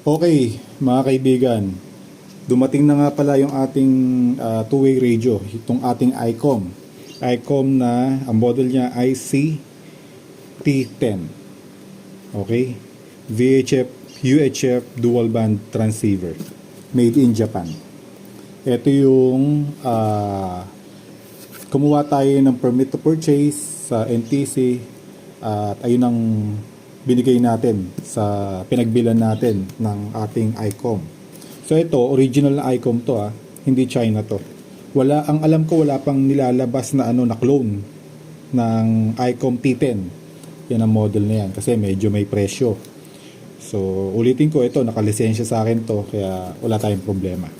Okay, mga kaibigan, dumating na nga pala yung ating two-way radio, itong ating ICOM. ICOM na ang model niya IC-T10. Okay? VHF, UHF dual band transceiver. Made in Japan. Ito yung kumuha tayo ng permit to purchase sa NTC at ayun ang binigay natin sa pinagbilan natin ng ating ICOM. So ito, original na ICOM to hindi China to. Ang alam ko wala pang nilalabas na na clone ng ICOM T10. Yan ang model na yan kasi medyo may presyo. So ulitin ko, ito nakalisensya sa akin to kaya wala tayong problema.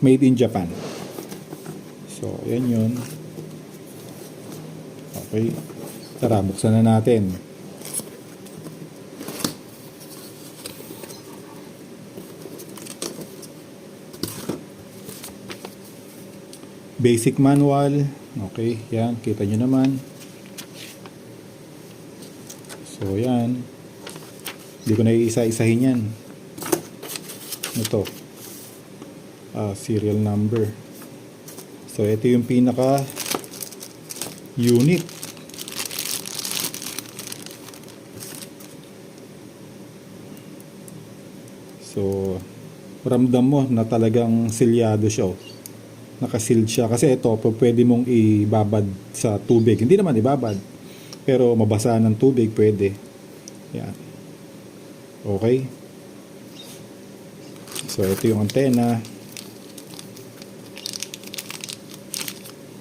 Made in Japan. So yan yun. Okay. Tara, buksan na natin. Basic manual. Okay, yan. Kita nyo naman. So, yan. Hindi ko na iisa-isahin yan. Ito. Serial number. So, ito yung pinaka unit. So, ramdam mo na talagang silyado siya. Nakasealed siya kasi ito pwede mong ibabad sa tubig, hindi naman ibabad pero mabasa ng tubig pwede. Yan. Okay, so ito yung antena.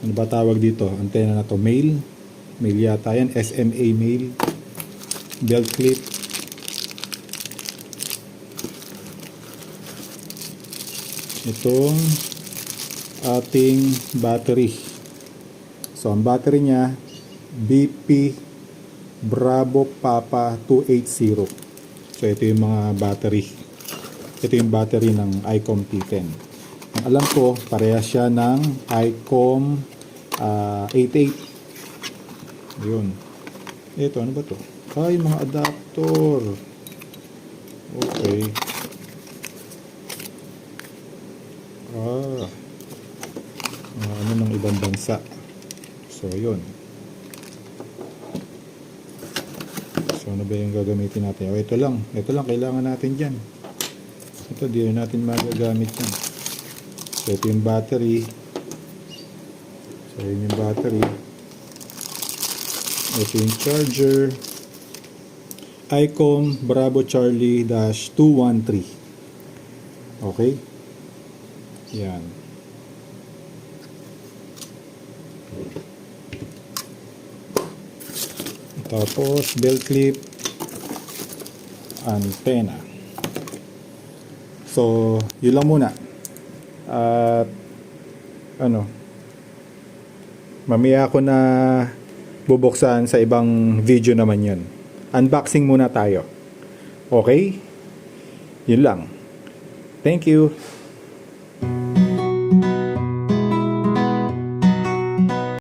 Ano ba tawag dito? Antena na to, male yata yan, SMA male. Belt clip. Itong ating battery. So ang battery niya BP Bravo Papa 280. So ito yung mga battery. Ito yung battery ng ICOM T10. Ang alam ko parehas siya ng ICOM 88. Ayun. Ito ano ba to? Ay, mga adapter. Okay. Ano ng ibang bansa. So, yun. So, ano ba yung gagamitin natin? Ito lang. Ito lang. Kailangan natin dyan. Ito, di rin natin magagamit yan. So, ito yung battery. So, yun yung battery. Ito yung charger. ICOM Bravo Charlie -213. Okay? Yan. Tapos belt clip, antenna. So, yun lang muna. At mamaya ako na bubuksan sa ibang video naman yun. Unboxing muna tayo. Okay? Yun lang. Thank you.